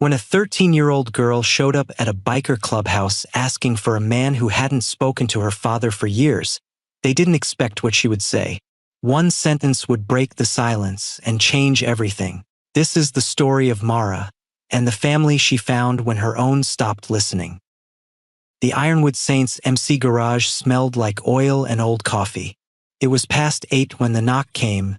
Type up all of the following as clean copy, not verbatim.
When a 13-year-old girl showed up at a biker clubhouse asking for a man who hadn't spoken to her father for years, they didn't expect what she would say. One sentence would break the silence and change everything. This is the story of Mara, and the family she found when her own stopped listening. The Ironwood Saints MC garage smelled like oil and old coffee. It was past 8 when the knock came.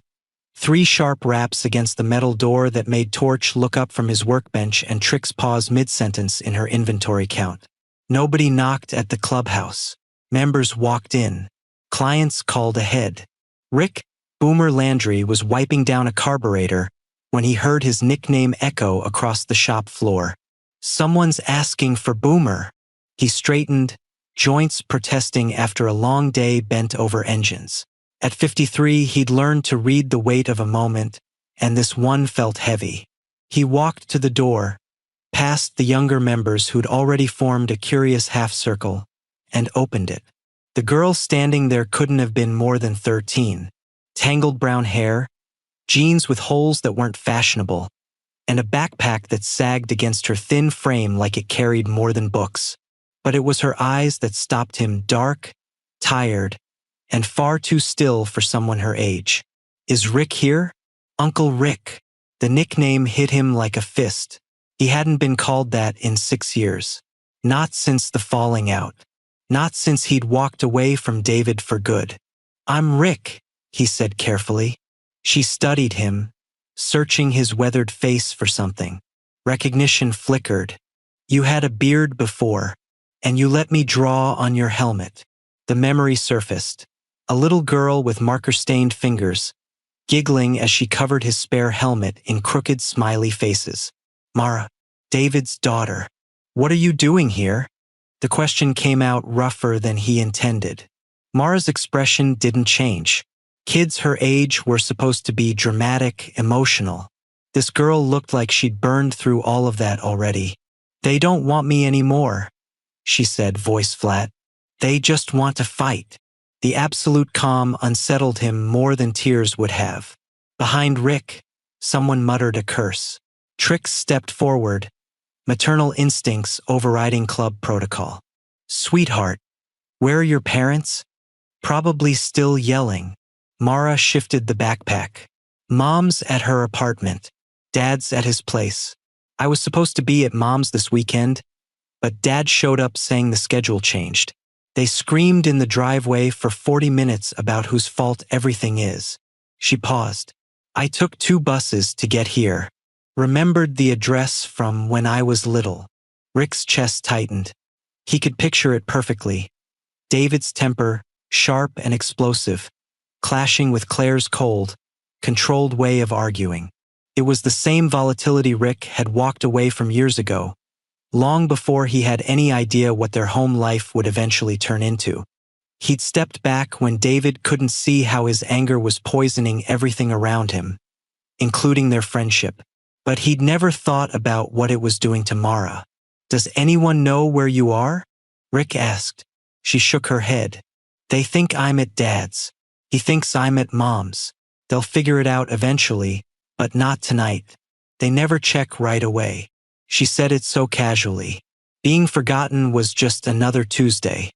3 sharp raps against the metal door that made Torch look up from his workbench and Trix pause mid-sentence in her inventory count. Nobody knocked at the clubhouse. Members walked in. Clients called ahead. Rick, Boomer Landry, was wiping down a carburetor when he heard his nickname echo across the shop floor. Someone's asking for Boomer. He straightened, joints protesting after a long day bent over engines. At 53, he'd learned to read the weight of a moment, and this one felt heavy. He walked to the door, past the younger members who'd already formed a curious half-circle, and opened it. The girl standing there couldn't have been more than 13. Tangled brown hair, jeans with holes that weren't fashionable, and a backpack that sagged against her thin frame like it carried more than books. But it was her eyes that stopped him, dark, tired, and far too still for someone her age. Is Rick here? Uncle Rick. The nickname hit him like a fist. He hadn't been called that in 6 years. Not since the falling out. Not since he'd walked away from David for good. I'm Rick, he said carefully. She studied him, searching his weathered face for something. Recognition flickered. You had a beard before, and you let me draw on your helmet. The memory surfaced. A little girl with marker-stained fingers, giggling as she covered his spare helmet in crooked, smiley faces. Mara, David's daughter. What are you doing here? The question came out rougher than he intended. Mara's expression didn't change. Kids her age were supposed to be dramatic, emotional. This girl looked like she'd burned through all of that already. They don't want me anymore, she said, voice flat. They just want to fight. The absolute calm unsettled him more than tears would have. Behind Rick, someone muttered a curse. Trix stepped forward, maternal instincts overriding club protocol. Sweetheart, where are your parents? Probably still yelling. Mara shifted the backpack. Mom's at her apartment. Dad's at his place. I was supposed to be at Mom's this weekend, but Dad showed up saying the schedule changed. They screamed in the driveway for 40 minutes about whose fault everything is. She paused. I took 2 buses to get here. Remembered the address from when I was little. Rick's chest tightened. He could picture it perfectly. David's temper, sharp and explosive, clashing with Claire's cold, controlled way of arguing. It was the same volatility Rick had walked away from years ago, long before he had any idea what their home life would eventually turn into. He'd stepped back when David couldn't see how his anger was poisoning everything around him, including their friendship. But he'd never thought about what it was doing to Mara. Does anyone know where you are? Rick asked. She shook her head. They think I'm at Dad's. He thinks I'm at Mom's. They'll figure it out eventually, but not tonight. They never check right away. She said it so casually. Being forgotten was just another Tuesday.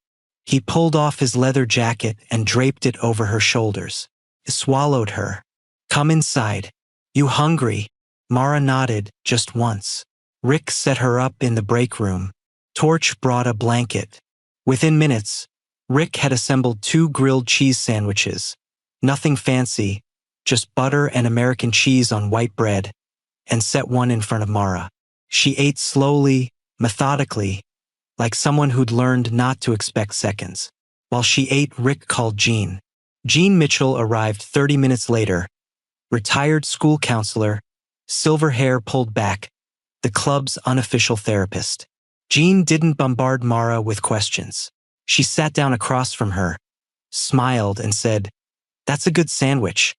He pulled off his leather jacket and draped it over her shoulders. It swallowed her. Come inside. You hungry? Mara nodded just once. Rick set her up in the break room. Torch brought a blanket. Within minutes, Rick had assembled 2 grilled cheese sandwiches. Nothing fancy, just butter and American cheese on white bread, and set one in front of Mara. She ate slowly, methodically, like someone who'd learned not to expect seconds. While she ate, Rick called Jean. Jean Mitchell arrived 30 minutes later, retired school counselor, silver hair pulled back, the club's unofficial therapist. Jean didn't bombard Mara with questions. She sat down across from her, smiled, and said, "That's a good sandwich,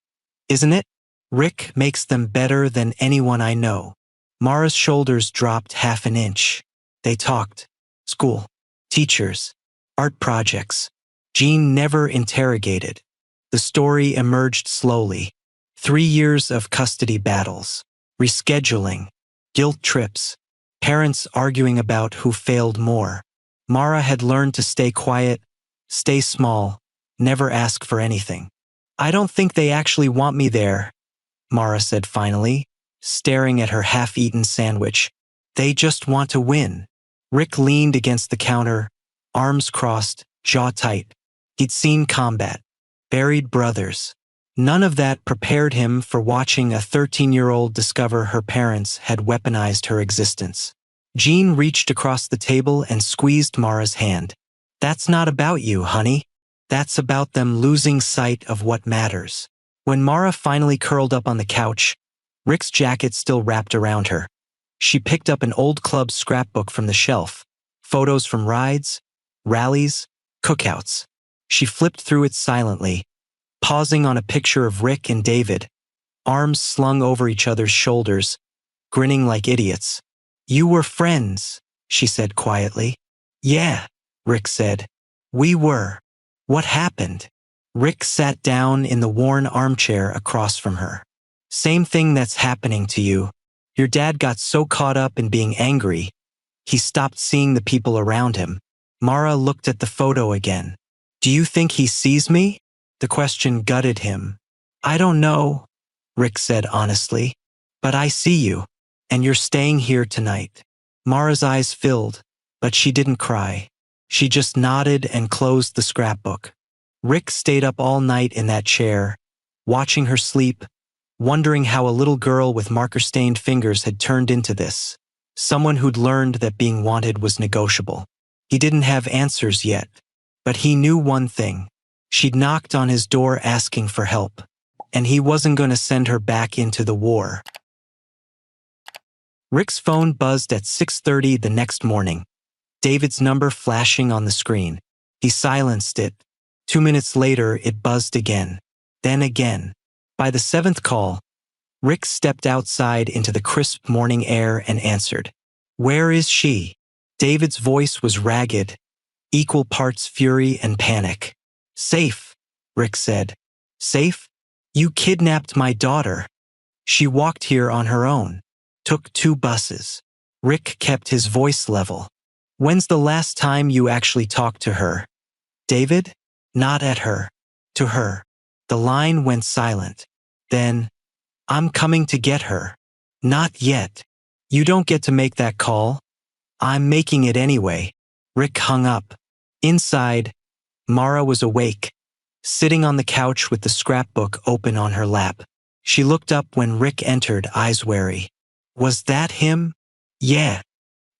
isn't it? Rick makes them better than anyone I know." Mara's shoulders dropped half an inch. They talked. School, teachers, art projects. Jean never interrogated. The story emerged slowly. 3 years of custody battles, rescheduling, guilt trips, Parents arguing about who failed more. Mara had learned to stay quiet, stay small, never ask for anything. I don't think they actually want me there, Mara said finally, staring at her half-eaten sandwich. They just want to win. Rick leaned against the counter, arms crossed, jaw tight. He'd seen combat, buried brothers. None of that prepared him for watching a 13-year-old discover her parents had weaponized her existence. Jean reached across the table and squeezed Mara's hand. That's not about you, honey. That's about them losing sight of what matters. When Mara finally curled up on the couch, Rick's jacket still wrapped around her. She picked up an old club scrapbook from the shelf, photos from rides, rallies, cookouts. She flipped through it silently, pausing on a picture of Rick and David, arms slung over each other's shoulders, grinning like idiots. You were friends, she said quietly. Yeah, Rick said. We were. What happened? Rick sat down in the worn armchair across from her. Same thing that's happening to you. Your dad got so caught up in being angry, he stopped seeing the people around him. Mara looked at the photo again. Do you think he sees me? The question gutted him. I don't know, Rick said honestly. But I see you, and you're staying here tonight. Mara's eyes filled, but she didn't cry. She just nodded and closed the scrapbook. Rick stayed up all night in that chair, watching her sleep, wondering how a little girl with marker-stained fingers had turned into this, someone who'd learned that being wanted was negotiable. He didn't have answers yet, but he knew one thing. She'd knocked on his door asking for help, and he wasn't going to send her back into the war. Rick's phone buzzed at 6:30 the next morning, David's number flashing on the screen. He silenced it. 2 minutes later, it buzzed again, then again. By the 7th call, Rick stepped outside into the crisp morning air and answered. Where is she? David's voice was ragged, equal parts fury and panic. Safe, Rick said. Safe? You kidnapped my daughter. She walked here on her own. Took 2 buses. Rick kept his voice level. When's the last time you actually talked to her? David? Not at her. To her. The line went silent. Then, I'm coming to get her. Not yet. You don't get to make that call. I'm making it anyway. Rick hung up. Inside, Mara was awake, sitting on the couch with the scrapbook open on her lap. She looked up when Rick entered, eyes wary. Was that him? Yeah.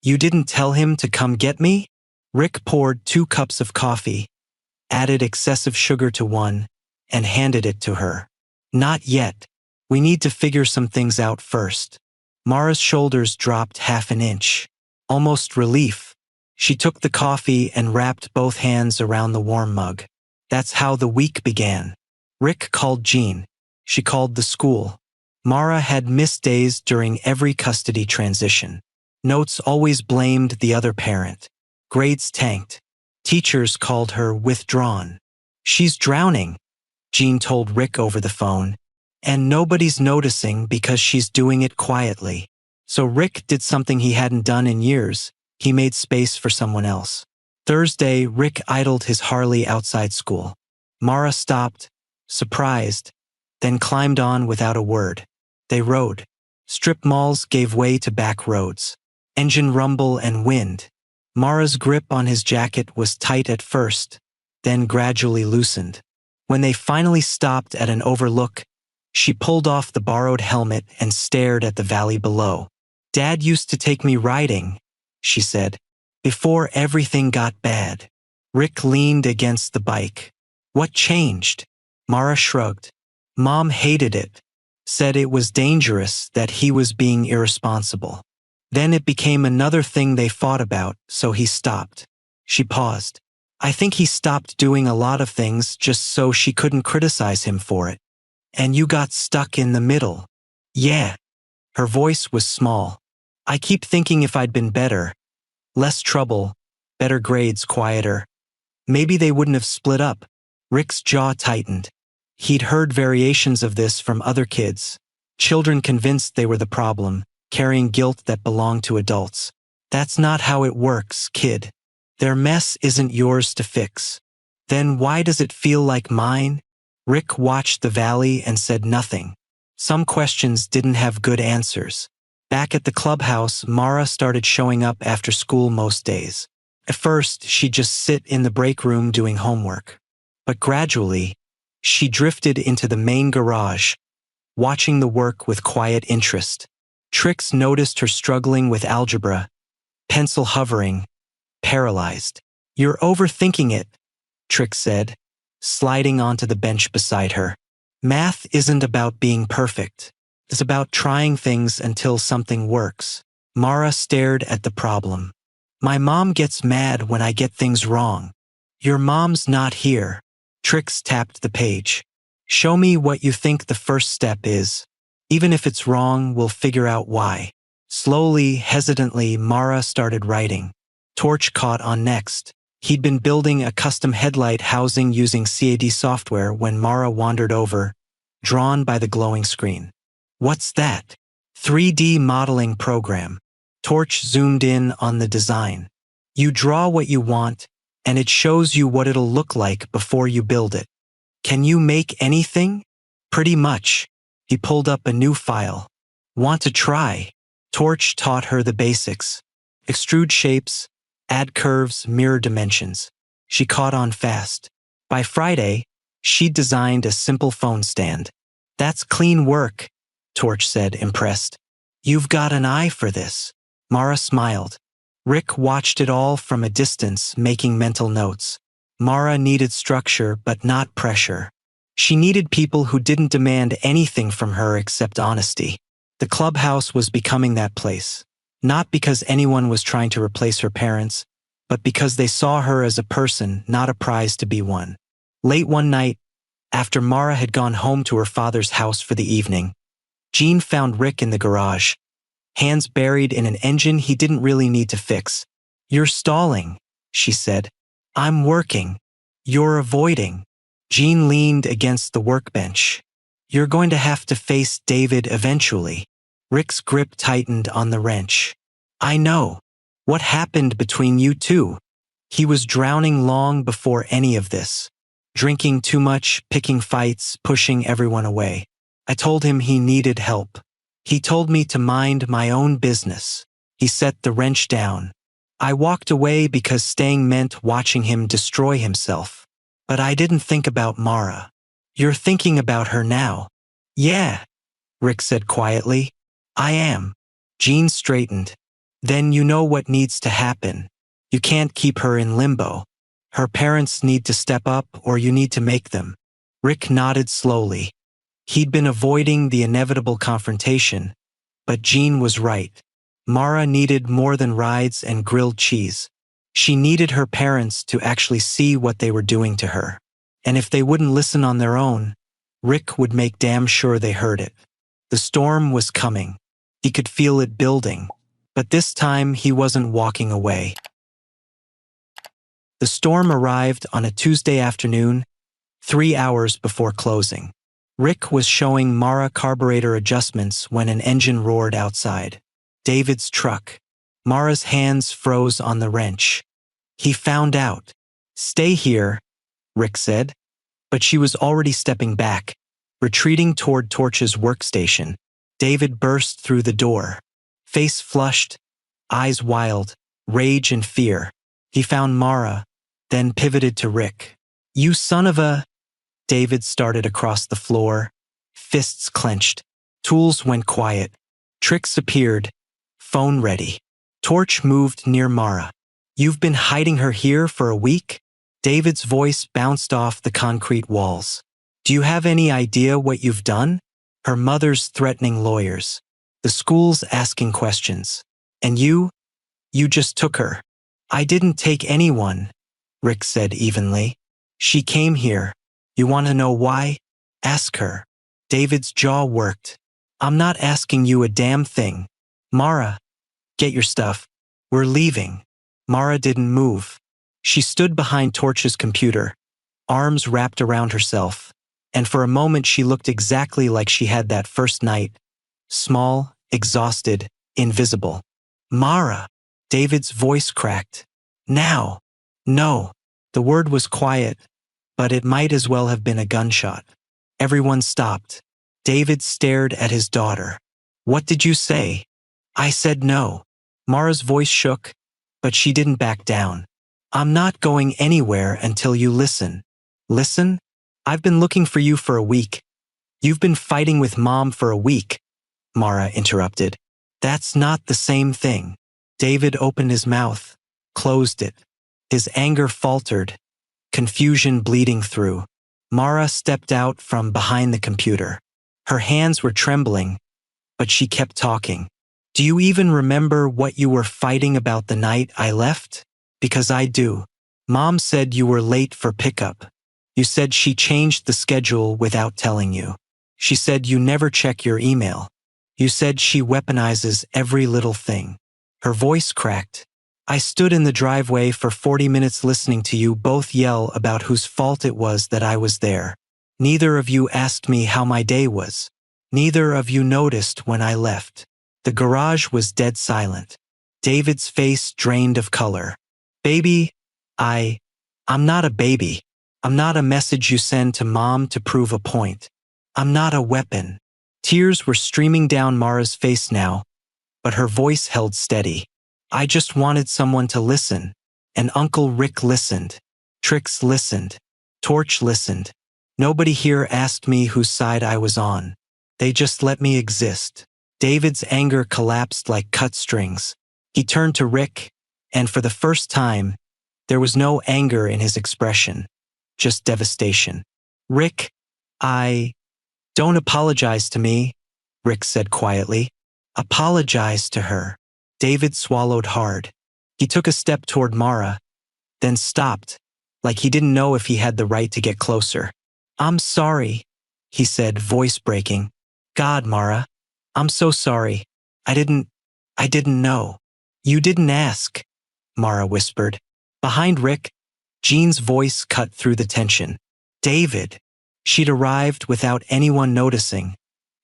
You didn't tell him to come get me? Rick poured 2 cups of coffee, added excessive sugar to one, and handed it to her. Not yet. We need to figure some things out first. Mara's shoulders dropped half an inch. Almost relief. She took the coffee and wrapped both hands around the warm mug. That's how the week began. Rick called Jean. She called the school. Mara had missed days during every custody transition. Notes always blamed the other parent. Grades tanked. Teachers called her withdrawn. She's drowning, Jean told Rick over the phone. And nobody's noticing because she's doing it quietly. So Rick did something he hadn't done in years. He made space for someone else. Thursday, Rick idled his Harley outside school. Mara stopped, surprised, then climbed on without a word. They rode. Strip malls gave way to back roads. Engine rumble and wind. Mara's grip on his jacket was tight at first, then gradually loosened. When they finally stopped at an overlook, she pulled off the borrowed helmet and stared at the valley below. Dad used to take me riding, she said, before everything got bad. Rick leaned against the bike. What changed? Mara shrugged. Mom hated it. Said it was dangerous, that he was being irresponsible. Then it became another thing they fought about, so he stopped. She paused. I think he stopped doing a lot of things just so she couldn't criticize him for it. And you got stuck in the middle. Yeah. Her voice was small. I keep thinking if I'd been better, less trouble, better grades, quieter, maybe they wouldn't have split up. Rick's jaw tightened. He'd heard variations of this from other kids. Children convinced they were the problem, carrying guilt that belonged to adults. That's not how it works, kid. Their mess isn't yours to fix. Then why does it feel like mine? Rick watched the valley and said nothing. Some questions didn't have good answers. Back at the clubhouse, Mara started showing up after school most days. At first, she'd just sit in the break room doing homework. But gradually, she drifted into the main garage, watching the work with quiet interest. Trix noticed her struggling with algebra, pencil hovering, paralyzed. "You're overthinking it," Trix said, sliding onto the bench beside her. "Math isn't about being perfect. It's about trying things until something works." Mara stared at the problem. "My mom gets mad when I get things wrong." "Your mom's not here." Trix tapped the page. "Show me what you think the first step is. Even if it's wrong, we'll figure out why." Slowly, hesitantly, Mara started writing. Torch caught on next. He'd been building a custom headlight housing using CAD software when Mara wandered over, drawn by the glowing screen. "What's that?" "3D modeling program." Torch zoomed in on the design. "You draw what you want, and it shows you what it'll look like before you build it. Can you make anything?" "Pretty much." He pulled up a new file. "Want to try?" Torch taught her the basics. Extrude shapes, add curves, mirror dimensions. She caught on fast. By Friday, she'd designed a simple phone stand. "That's clean work," Torch said, impressed. "You've got an eye for this." Mara smiled. Rick watched it all from a distance, making mental notes. Mara needed structure, but not pressure. She needed people who didn't demand anything from her except honesty. The clubhouse was becoming that place. Not because anyone was trying to replace her parents, but because they saw her as a person, not a prize to be won. Late one night, after Mara had gone home to her father's house for the evening, Jean found Rick in the garage, hands buried in an engine he didn't really need to fix. "You're stalling," she said. "I'm working." "You're avoiding." Jean leaned against the workbench. "You're going to have to face David eventually." Rick's grip tightened on the wrench. "I know. What happened between you two?" He was drowning long before any of this. Drinking too much, picking fights, pushing everyone away. I told him he needed help. He told me to mind my own business. He set the wrench down. I walked away because staying meant watching him destroy himself. But I didn't think about Mara. "You're thinking about her now." "Yeah," Rick said quietly. "I am." Jean straightened. "Then you know what needs to happen. You can't keep her in limbo. Her parents need to step up, or you need to make them." Rick nodded slowly. He'd been avoiding the inevitable confrontation, but Jean was right. Mara needed more than rides and grilled cheese. She needed her parents to actually see what they were doing to her. And if they wouldn't listen on their own, Rick would make damn sure they heard it. The storm was coming. He could feel it building. But this time he wasn't walking away. The storm arrived on a Tuesday afternoon, 3 hours before closing. Rick was showing Mara carburetor adjustments when an engine roared outside. David's truck. Mara's hands froze on the wrench. He found out. "Stay here," Rick said. But she was already stepping back, retreating toward Torch's workstation. David burst through the door. Face flushed, eyes wild, rage and fear. He found Mara, then pivoted to Rick. "You son of a..." David started across the floor, fists clenched. Tools went quiet. Trix appeared, phone ready. Torch moved near Mara. "You've been hiding her here for a week?" David's voice bounced off the concrete walls. "Do you have any idea what you've done?" Her mother's threatening lawyers. The school's asking questions. "And you just took her." "I didn't take anyone," Rick said evenly. "She came here. You want to know why? Ask her." David's jaw worked. "I'm not asking you a damn thing. Mara, get your stuff. We're leaving." Mara didn't move. She stood behind Torch's computer, arms wrapped around herself, and for a moment she looked exactly like she had that first night. Small, exhausted, invisible. "Mara." David's voice cracked. Now. No. The word was quiet, but it might as well have been a gunshot. Everyone stopped. David stared at his daughter. What did you say? I said no. Mara's voice shook, but she didn't back down. I'm not going anywhere until you listen. Listen? I've been looking for you for a week. You've been fighting with Mom for a week, Mara interrupted. That's not the same thing. David opened his mouth, closed it. His anger faltered, confusion bleeding through. Mara stepped out from behind the computer. Her hands were trembling, but she kept talking. Do you even remember what you were fighting about the night I left? Because I do. Mom said you were late for pickup. You said she changed the schedule without telling you. She said you never check your email. You said she weaponizes every little thing. Her voice cracked. I stood in the driveway for 40 minutes listening to you both yell about whose fault it was that I was there. Neither of you asked me how my day was. Neither of you noticed when I left. The garage was dead silent. David's face drained of color. Baby, I'm not a baby. I'm not a message you send to Mom to prove a point. I'm not a weapon. Tears were streaming down Mara's face now, but her voice held steady. I just wanted someone to listen. And Uncle Rick listened. Trix listened. Torch listened. Nobody here asked me whose side I was on. They just let me exist. David's anger collapsed like cut strings. He turned to Rick, and for the first time, there was no anger in his expression, just devastation. Rick, don't apologize to me, Rick said quietly. Apologize to her. David swallowed hard. He took a step toward Mara, then stopped, like he didn't know if he had the right to get closer. I'm sorry, he said, voice breaking. God, Mara, I'm so sorry. I didn't know. You didn't ask, Mara whispered. Behind Rick, Jean's voice cut through the tension. David. She'd arrived without anyone noticing,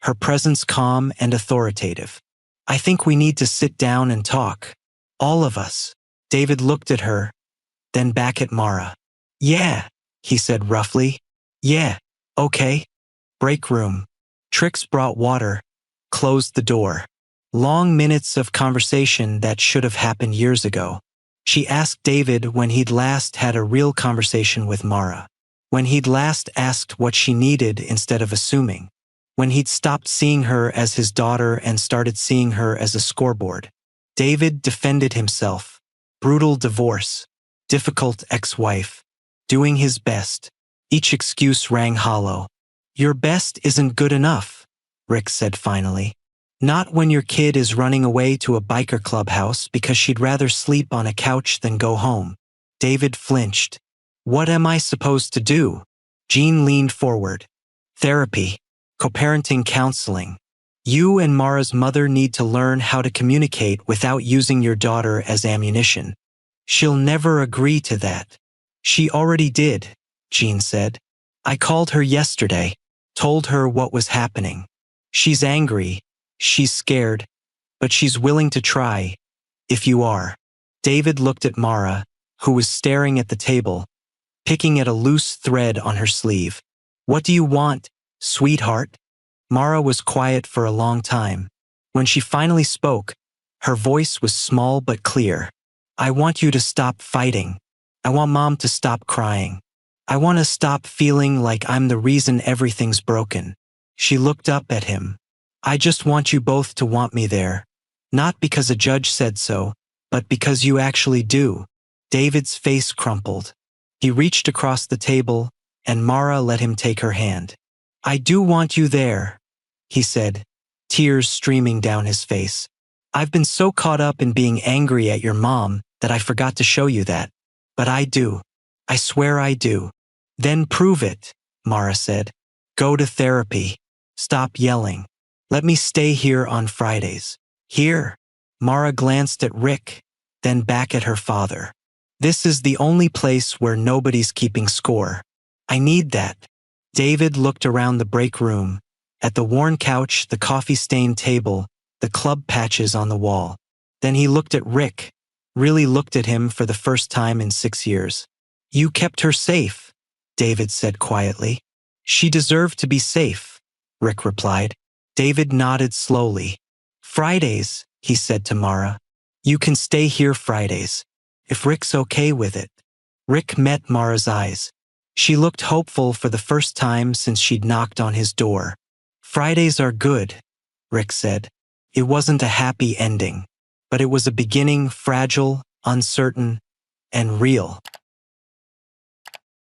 her presence calm and authoritative. I think we need to sit down and talk. All of us. David looked at her, then back at Mara. Yeah, he said roughly. Yeah, okay. Break room. Trix brought water, closed the door. Long minutes of conversation that should have happened years ago. She asked David when he'd last had a real conversation with Mara. When he'd last asked what she needed instead of assuming. When he'd stopped seeing her as his daughter and started seeing her as a scoreboard. David defended himself. Brutal divorce. Difficult ex-wife. Doing his best. Each excuse rang hollow. Your best isn't good enough, Rick said finally. Not when your kid is running away to a biker clubhouse because she'd rather sleep on a couch than go home. David flinched. What am I supposed to do? Jean leaned forward. Therapy. Co-parenting counseling. You and Mara's mother need to learn how to communicate without using your daughter as ammunition. She'll never agree to that. She already did, Jean said. I called her yesterday, told her what was happening. She's angry, she's scared, but she's willing to try, if you are. David looked at Mara, who was staring at the table, picking at a loose thread on her sleeve. What do you want, sweetheart? Mara was quiet for a long time. When she finally spoke, her voice was small but clear. I want you to stop fighting. I want Mom to stop crying. I want to stop feeling like I'm the reason everything's broken. She looked up at him. I just want you both to want me there. Not because a judge said so, but because you actually do. David's face crumpled. He reached across the table, and Mara let him take her hand. I do want you there, he said, tears streaming down his face. I've been so caught up in being angry at your mom that I forgot to show you that. But I do. I swear I do. Then prove it, Mara said. Go to therapy. Stop yelling. Let me stay here on Fridays. Here. Mara glanced at Rick, then back at her father. This is the only place where nobody's keeping score. I need that. David looked around the break room, at the worn couch, the coffee-stained table, the club patches on the wall. Then he looked at Rick, really looked at him for the first time in 6 years. You kept her safe, David said quietly. She deserved to be safe, Rick replied. David nodded slowly. Fridays, he said to Mara. You can stay here Fridays, if Rick's okay with it. Rick met Mara's eyes. She looked hopeful for the first time since she'd knocked on his door. Fridays are good, Rick said. It wasn't a happy ending, but it was a beginning, fragile, uncertain, and real.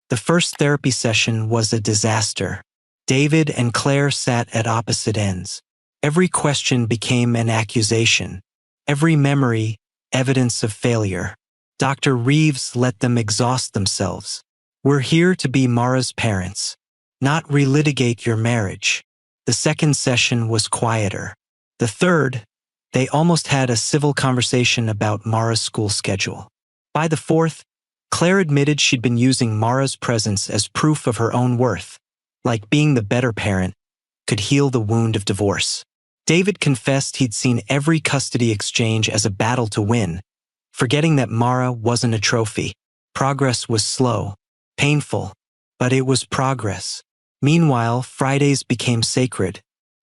The first therapy session was a disaster. David and Claire sat at opposite ends. Every question became an accusation. Every memory, evidence of failure. Dr. Reeves let them exhaust themselves. We're here to be Mara's parents, not relitigate your marriage. The second session was quieter. The third, they almost had a civil conversation about Mara's school schedule. By the fourth, Claire admitted she'd been using Mara's presence as proof of her own worth, like being the better parent could heal the wound of divorce. David confessed he'd seen every custody exchange as a battle to win, forgetting that Mara wasn't a trophy. Progress was slow, painful, but it was progress. Meanwhile, Fridays became sacred.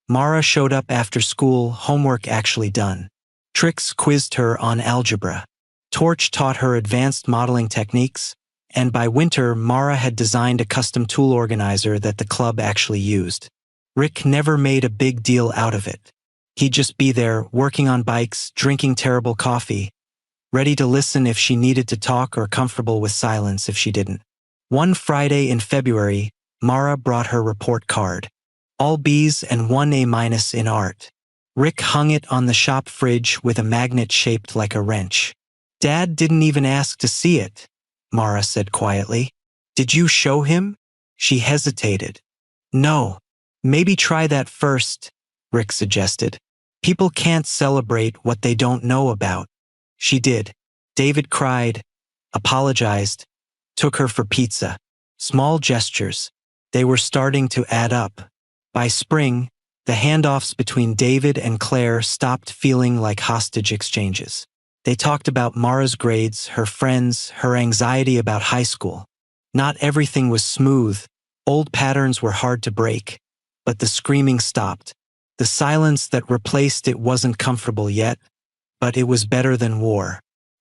Mara showed up after school, homework actually done. Trix quizzed her on algebra. Torch taught her advanced modeling techniques, and by winter, Mara had designed a custom tool organizer that the club actually used. Rick never made a big deal out of it. He'd just be there, working on bikes, drinking terrible coffee, ready to listen if she needed to talk or comfortable with silence if she didn't. One Friday in February, Mara brought her report card. All B's and 1 A- in art. Rick hung it on the shop fridge with a magnet shaped like a wrench. Dad didn't even ask to see it, Mara said quietly. Did you show him? She hesitated. No. Maybe try that first, Rick suggested. People can't celebrate what they don't know about. She did. David cried, apologized, took her for pizza. Small gestures. They were starting to add up. By spring, the handoffs between David and Claire stopped feeling like hostage exchanges. They talked about Mara's grades, her friends, her anxiety about high school. Not everything was smooth. Old patterns were hard to break, but the screaming stopped. The silence that replaced it wasn't comfortable yet, but it was better than war.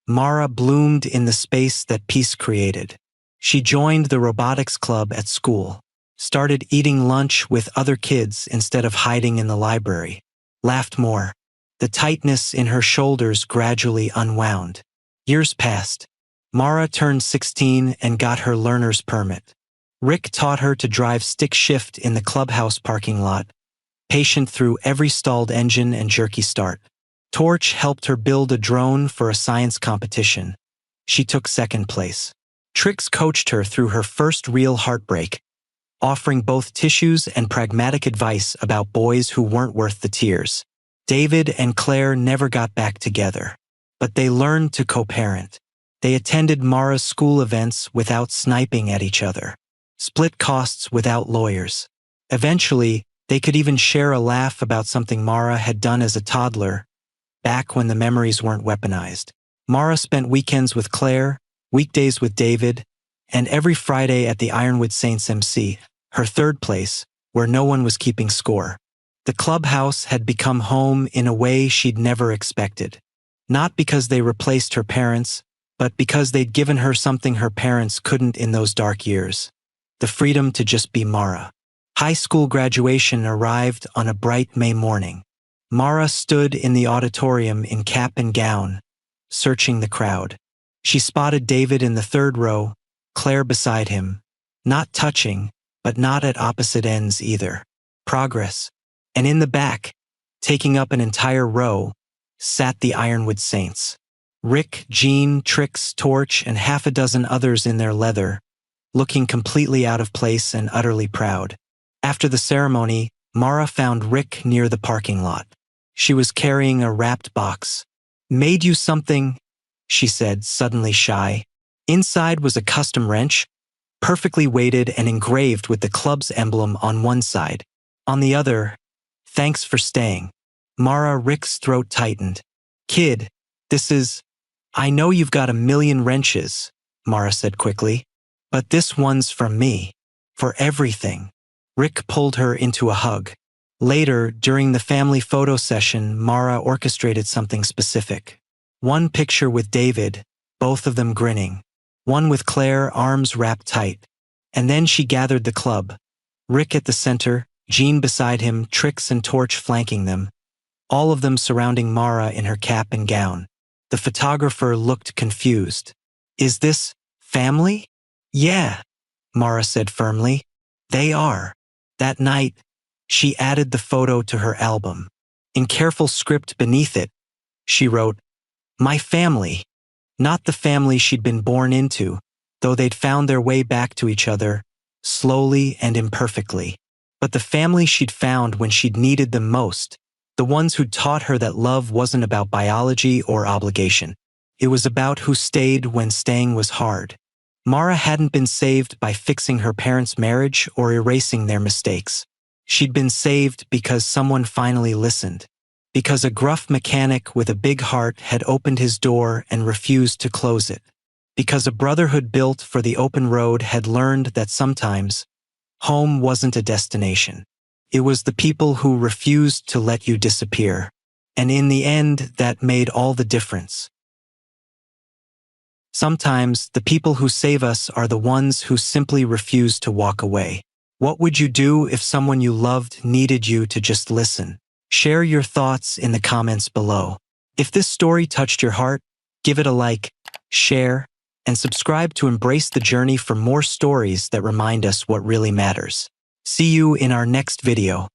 Mara bloomed in the space that peace created. She joined the robotics club at school, started eating lunch with other kids instead of hiding in the library, laughed more. The tightness in her shoulders gradually unwound. Years passed. Mara turned 16 and got her learner's permit. Rick taught her to drive stick shift in the clubhouse parking lot, patient through every stalled engine and jerky start. Torch helped her build a drone for a science competition. She took second place. Trix coached her through her first real heartbreak, offering both tissues and pragmatic advice about boys who weren't worth the tears. David and Claire never got back together, but they learned to co-parent. They attended Mara's school events without sniping at each other, split costs without lawyers. Eventually, they could even share a laugh about something Mara had done as a toddler, back when the memories weren't weaponized. Mara spent weekends with Claire, weekdays with David, and every Friday at the Ironwood Saints MC, her third place, where no one was keeping score. The clubhouse had become home in a way she'd never expected. Not because they replaced her parents, but because they'd given her something her parents couldn't in those dark years. The freedom to just be Mara. High school graduation arrived on a bright May morning. Mara stood in the auditorium in cap and gown, searching the crowd. She spotted David in the third row, Claire beside him, not touching, but not at opposite ends either. Progress. And in the back, taking up an entire row, sat the Ironwood Saints. Rick, Jean, Trix, Torch, and half a dozen others in their leather, looking completely out of place and utterly proud. After the ceremony, Mara found Rick near the parking lot. She was carrying a wrapped box. "Made you something," she said, suddenly shy. Inside was a custom wrench, perfectly weighted and engraved with the club's emblem on one side. On the other, "Thanks for staying." Rick's throat tightened. "Kid, this is..." I know you've got a million wrenches, Mara said quickly, but this one's from me. For everything. Rick pulled her into a hug. Later, during the family photo session, Mara orchestrated something specific. One picture with David, both of them grinning. One with Claire, arms wrapped tight. And then she gathered the club. Rick at the center, Jean beside him, Trix and Torch flanking them. All of them surrounding Mara in her cap and gown. The photographer looked confused. Is this family? Yeah, Mara said firmly. They are. That night, she added the photo to her album. In careful script beneath it, she wrote, "My family." Not the family she'd been born into, though they'd found their way back to each other, slowly and imperfectly. But the family she'd found when she'd needed them most, the ones who'd taught her that love wasn't about biology or obligation. It was about who stayed when staying was hard. Mara hadn't been saved by fixing her parents' marriage or erasing their mistakes. She'd been saved because someone finally listened. Because a gruff mechanic with a big heart had opened his door and refused to close it. Because a brotherhood built for the open road had learned that sometimes, home wasn't a destination. It was the people who refused to let you disappear. And in the end, that made all the difference. Sometimes, the people who save us are the ones who simply refuse to walk away. What would you do if someone you loved needed you to just listen? Share your thoughts in the comments below. If this story touched your heart, give it a like, share, and subscribe to embrace the journey for more stories that remind us what really matters. See you in our next video.